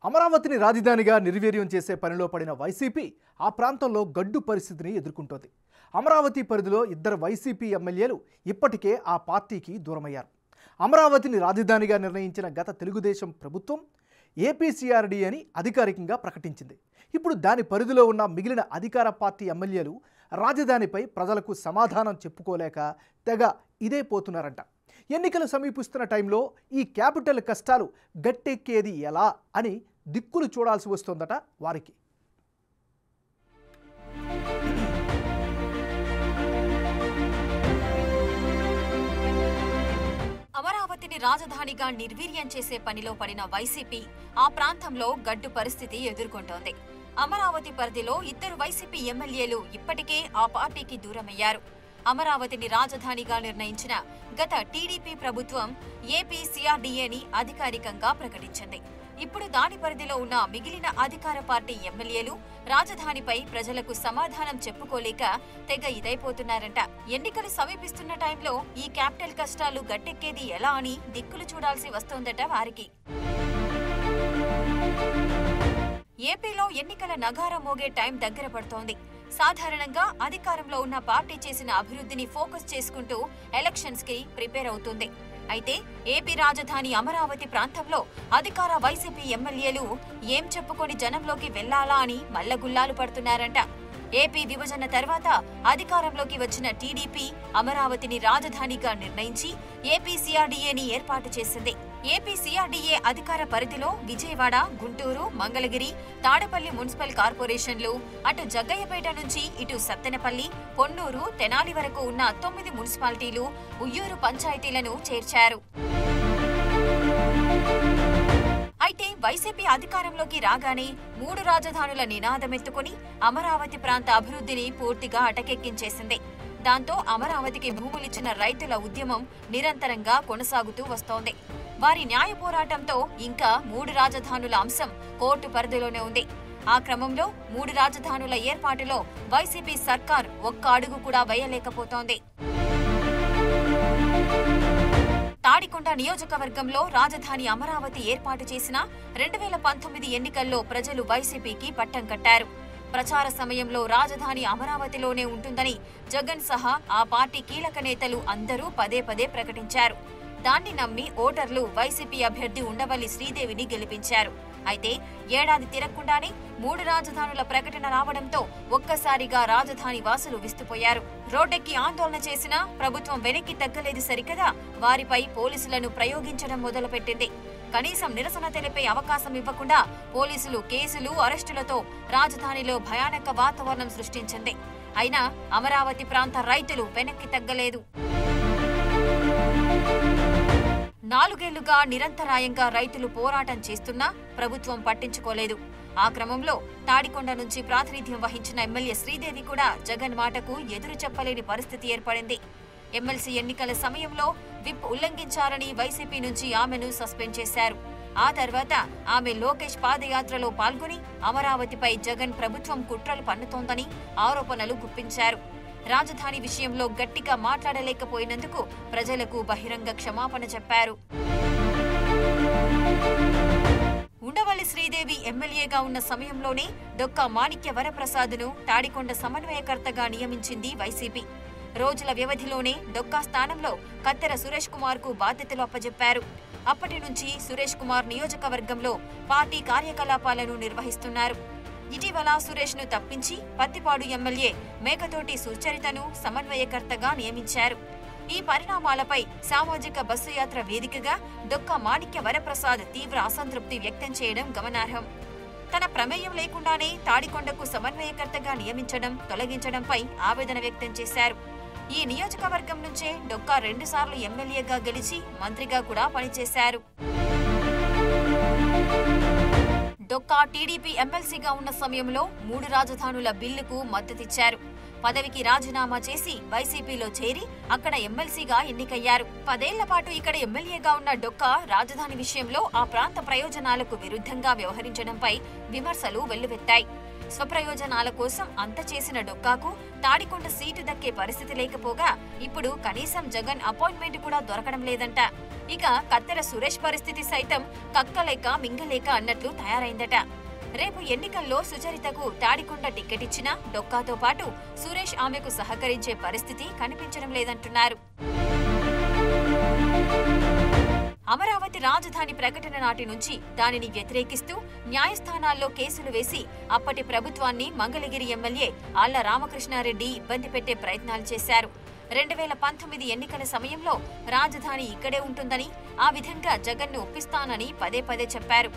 అమరావతిని రాజధానిగా నిర్వీర్యం చేసే పనిలో పడిన వైసీపీ ఆ ప్రాంతంలో గడ్డు పరిస్థితిని ఎదుర్కొంటోంది. అమరావతి పరిధిలో ఇద్దరు వైసీపీ ఎమ్మెల్యేలు ఇప్పటికే ఆ పార్టీకి దూరమయ్యారు. అమరావతిని రాజధానిగా నిర్ణయించిన గత తెలుగుదేశం ప్రభుత్వం ఏపీసీఆర్డీ అని అధికారికంగా ప్రకటించింది. ఇప్పుడు దాని పరిధిలో ఉన్న మిగిలిన అధికార పార్టీ ఎమ్మెల్యేలు రాజధానిపై ప్రజలకు సమాధానం చెప్పుకోలేక తెగ ఇదే పోతున్నారంట. ఎన్నికలు సమీపిస్తున్న టైంలో ఈ క్యాపిటల్ కష్టాలు గట్టెక్కేది ఎలా అని దిక్కులు చూడాల్సి వస్తోందట వారికి. అమరావతిని రాజధానిగా నిర్వీర్యం చేసే పనిలో పడిన వైసీపీ ఆ ప్రాంతంలో గడ్డు పరిస్థితి ఎదుర్కొంటోంది. అమరావతి పరిధిలో ఇద్దరు వైసీపీ ఎమ్మెల్యేలు ఇప్పటికే ఆ పార్టీకి దూరమయ్యారు. అమరావతిని రాజధానిగా నిర్ణయించిన గత టీడీపీ ప్రభుత్వం ఏపీసీఆర్డీఏని అధికారికంగా ప్రకటించింది. ఇప్పుడు దాని పరిధిలో ఉన్న మిగిలిన అధికార పార్టీ ఎమ్మెల్యేలు రాజధానిపై ప్రజలకు సమాధానం చెప్పుకోలేక తెగ ఇదైపోతున్నారంట. ఎన్నికలు సమీపిస్తున్న టైంలో ఈ క్యాపిటల్ కష్టాలు గట్టెక్కేది ఎలా అని దిక్కులు చూడాల్సి వస్తోందట వారికి. ఏపీలో ఎన్నికల నగారా మోగే టైం దగ్గర పడుతోంది. సాధారణంగా అధికారంలో ఉన్న పార్టీ చేసిన అభివృద్ధిని ఫోకస్ చేసుకుంటూ ఎలక్షన్స్ కి ప్రిపేర్ అవుతుంది. అయితే ఏపీ రాజధాని అమరావతి ప్రాంతంలో అధికార వైసీపీ ఎమ్మెల్యేలు ఏం చెప్పుకొని జనంలోకి వెళ్లాలా అని మల్లగుల్లాలు పడుతున్నారంట. ఏపీ విభజన తర్వాత అధికారంలోకి వచ్చిన టీడీపీ అమరావతిని రాజధానిగా నిర్ణయించి ఏపీసీఆర్డీఏని ఏర్పాటు చేసింది. ఏపీసీఆర్డీఏ అధికార పరిధిలో విజయవాడ, గుంటూరు, మంగళగిరి, తాడేపల్లి మున్సిపల్ కార్పొరేషన్లు, అటు జగ్గయ్యపేట నుంచి ఇటు సత్తెనపల్లి, పొన్నూరు, తెనాలి వరకు ఉన్న 9 మున్సిపాలిటీలు, ఉయ్యూరు పంచాయతీలను చేర్చారు. అయితే వైసీపీ అధికారంలోకి రాగానే 3 రాజధానుల నినాదమెత్తుకుని అమరావతి ప్రాంత అభివృద్ధిని పూర్తిగా అటకెక్కించేసింది. దాంతో అమరావతికి భూములిచ్చిన రైతుల ఉద్యమం నిరంతరంగా కొనసాగుతూ వస్తోంది. వారి న్యాయ పోరాటంతో ఇంకా 3 రాజధానుల అంశం కోర్టు పరిధిలోనే ఉంది. ఆ క్రమంలో 3 రాజధానుల ఏర్పాటులో వైసీపీ సర్కార్ ఒక్క అడుగు కూడా వేయలేకపోతోంది. తాడికొండ నియోజకవర్గంలో రాజధాని అమరావతి ఏర్పాటు చేసిన 2019 ఎన్నికల్లో ప్రజలు వైసీపీకి పట్టం కట్టారు. ప్రచార సమయంలో రాజధాని అమరావతిలోనే ఉంటుందని జగన్ సహా ఆ పార్టీ కీలక నేతలు అందరూ పదే పదే ప్రకటించారు. దాన్ని నమ్మి ఓటర్లు వైసీపీ అభ్యర్థి ఉండవల్లి శ్రీదేవిని గెలిపించారు. అయితే ఏడాది తిరగకుండానే 3 రాజధానుల ప్రకటన రావడంతో ఒక్కసారిగా రాజధాని వాసులు విస్తుపోయారు. రోడ్డెక్కి ఆందోళన చేసినా ప్రభుత్వం వెనక్కి తగ్గలేదు సరికదా, వారిపై పోలీసులను ప్రయోగించడం మొదలుపెట్టింది. కనీసం నిరసన తెలిపే అవకాశం ఇవ్వకుండా పోలీసులు కేసులు, అరెస్టులతో రాజధానిలో భయానక వాతావరణం సృష్టించింది. అయినా అమరావతి ప్రాంత రైతులు వెనక్కి తగ్గలేదు. 4 ఏళ్లుగా నిరంతరాయంగా రైతులు పోరాటం చేస్తున్నా ప్రభుత్వం పట్టించుకోలేదు. ఆ క్రమంలో తాడికొండ నుంచి ప్రాతినిధ్యం వహించిన ఎమ్మెల్యే శ్రీదేవి కూడా జగన్ మాటకు ఎదురు చెప్పలేని పరిస్థితి ఏర్పడింది. ఎమ్మెల్సీ ఎన్నికల సమయంలో విప్ ఉల్లంఘించారని వైసీపీ నుంచి ఆమెను సస్పెండ్ చేశారు. ఆ తర్వాత ఆమె లోకేష్ పాదయాత్రలో పాల్గొని అమరావతిపై జగన్ ప్రభుత్వం కుట్రలు పన్నుతోందని ఆరోపణలు గుప్పించారు. రాజధాని విషయంలో గట్టిగా మాట్లాడలేకపోయినందుకు ప్రజలకు బహిరంగ క్షమాపణ చెప్పారు. ఉండవల్లి శ్రీదేవి ఎమ్మెల్యేగా ఉన్న సమయంలోనే డొక్కా మాణిక్య వరప్రసాద్ను తాడికొండ సమన్వయకర్తగా నియమించింది వైసీపీ. రోజుల వ్యవధిలోనే డొక్కా స్థానంలో కత్తెర సురేష్ కుమార్ కు బాధ్యతలు అప్పజెప్పారు. అప్పటి నుంచి సురేష్ కుమార్ నియోజకవర్గంలో పార్టీ కార్యకలాపాలను నిర్వహిస్తున్నారు. ఇటీవల సురేష్ ను తప్పించి పత్తిపాడు ఎమ్మెల్యే మేకతోటి సుచరితను సమన్వయకర్తగా నియమించారు. ఈ పరిణామాలపై సామాజిక బస్సు యాత్ర వేదికగా డొక్కా మాణిక్య వరప్రసాద్ తీవ్ర అసంతృప్తి వ్యక్తం చేయడం గమనార్హం. తన ప్రమేయం లేకుండానే తాడికొండకు సమన్వయకర్తగా నియమించడం, తొలగించడంపై ఆవేదన వ్యక్తం చేశారు. ఈ నియోజకవర్గం నుంచే డొక్కా 2 సార్లు ఎమ్మెల్యేగా గెలిచి మంత్రిగా కూడా పనిచేశారు. డొక్కా టీడీపీ ఎమ్మెల్సీగా ఉన్న సమయంలో 3 రాజధానుల బిల్లుకు మద్దతిచ్చారు. పదవికి రాజీనామా చేసి వైసీపీలో చేరి అక్కడ ఎమ్మెల్సీగా ఎన్నికయ్యారు. 10 ఏళ్ల పాటు ఇక్కడ ఎమ్మెల్యేగా ఉన్న డొక్కా రాజధాని విషయంలో ఆ ప్రాంత ప్రయోజనాలకు విరుద్ధంగా వ్యవహరించడంపై విమర్శలు వెల్లువెత్తాయి. స్వప్రయోజనాల కోసం అంత చేసిన డొక్కాకు తాడికొండ సీటు దక్కే పరిస్థితి లేకపోగా ఇప్పుడు కనీసం జగన్ అపాయింట్మెంట్ కూడా దొరకడం లేదంట. ఇక కత్తెర సురేష్ పరిస్థితి సైతం కక్కలేక మింగలేక అన్నట్లు తయారైందట. రేపు ఎన్నికల్లో సుచరితకు తాడికొండ టికెట్ ఇచ్చినా డొక్కాతో పాటు సురేష్ ఆమెకు సహకరించే పరిస్థితి కనిపించడం లేదంటున్నారు. అమరావతి రాజధాని ప్రకటన నాటి నుంచి దానిని వ్యతిరేకిస్తూ న్యాయస్థానాల్లో కేసులు వేసి అప్పటి ప్రభుత్వాన్ని మంగళగిరి ఎమ్మెల్యే ఆళ్ల రామకృష్ణారెడ్డి ఇబ్బంది పెట్టే ప్రయత్నాలు చేశారు. 2019 ఎన్నికల సమయంలో రాజధాని ఇక్కడే ఉంటుందని, ఆ విధంగా జగన్ను ఒప్పిస్తానని పదే పదే చెప్పారు.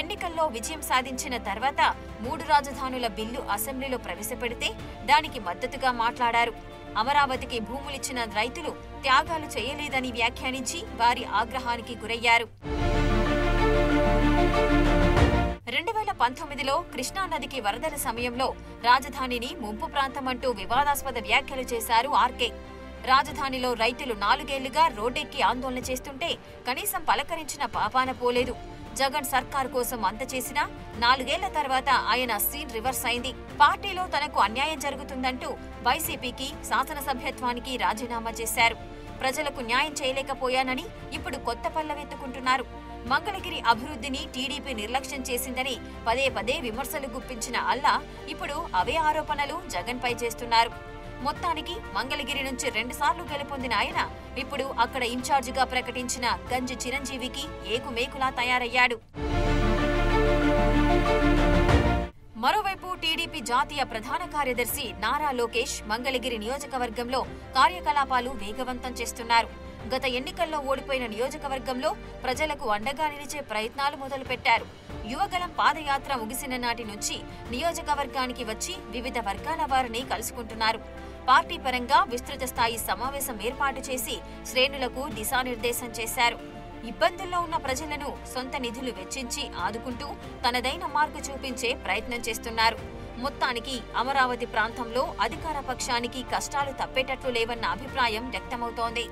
ఎన్నికల్లో విజయం సాధించిన తర్వాత 3 రాజధానుల బిల్లు అసెంబ్లీలో ప్రవేశపెడితే దానికి మద్దతుగా మాట్లాడారు. అమరావతికి భూములిచ్చిన రైతులు త్యాగాలు చేయలేదని వ్యాఖ్యానించి వారి ఆగ్రహానికి గురయ్యారు. 2019లో కృష్ణానదికి వరదల సమయంలో రాజధానిని ముంపు ప్రాంతమంటూ వివాదాస్పద వ్యాఖ్యలు చేశారు ఆర్కే. రాజధానిలో రైతులు 4 ఏళ్లుగా రోడ్డెక్కి ఆందోళన చేస్తుంటే కనీసం పలకరించిన పాపాన పోలేదు. జగన్ సర్కార్ కోసం అంత చేసినా 4 ఏళ్ల తర్వాత ఆయన సీన్ రివర్స్ అయింది. పార్టీలో తనకు అన్యాయం జరుగుతుందంటూ వైసీపీకి శాసనసభ్యత్వానికి రాజీనామా చేశారు. ప్రజలకు న్యాయం చేయలేకపోయానని ఇప్పుడు కొత్త పల్లవెత్తుకుంటున్నారు. మంగళగిరి అభివృద్ధిని టీడీపీ నిర్లక్ష్యం చేసిందని పదే పదే విమర్శలు గుప్పించిన అల్లా ఇప్పుడు అవే ఆరోపణలు జగన్పై చేస్తున్నారు. మొత్తానికి మంగళగిరి నుంచి 2 సార్లు గెలుపొందిన ఆయన ఇప్పుడు అక్కడ ఇన్ఛార్జిగా ప్రకటించిన గంజి చిరంజీవికి ఏకుమేకులా తయారయ్యాడు. మరోవైపు టీడీపీ జాతీయ ప్రధాన కార్యదర్శి నారా లోకేష్ మంగళగిరి నియోజకవర్గంలో కార్యకలాపాలు వేగవంతం చేస్తున్నారు. గత ఎన్నికల్లో ఓడిపోయిన నియోజకవర్గంలో ప్రజలకు అండగా నిలిచే ప్రయత్నాలు మొదలుపెట్టారు. యువగలం పాదయాత్ర ముగిసిన నాటి నుంచి నియోజకవర్గానికి వచ్చి వివిధ వర్గాల వారిని కలుసుకుంటున్నారు. పార్టీ పరంగా విస్తృత స్థాయి సమావేశం ఏర్పాటు చేసి శ్రేణులకు దిశానిర్దేశం చేశారు. ఇబ్బందుల్లో ఉన్న ప్రజలను సొంత నిధులు వెచ్చించి ఆదుకుంటూ తనదైన మార్పు చూపించే ప్రయత్నం చేస్తున్నారు. మొత్తానికి అమరావతి ప్రాంతంలో అధికార పక్షానికి కష్టాలు తప్పేటట్లు లేవన్న అభిప్రాయం వ్యక్తమవుతోంది.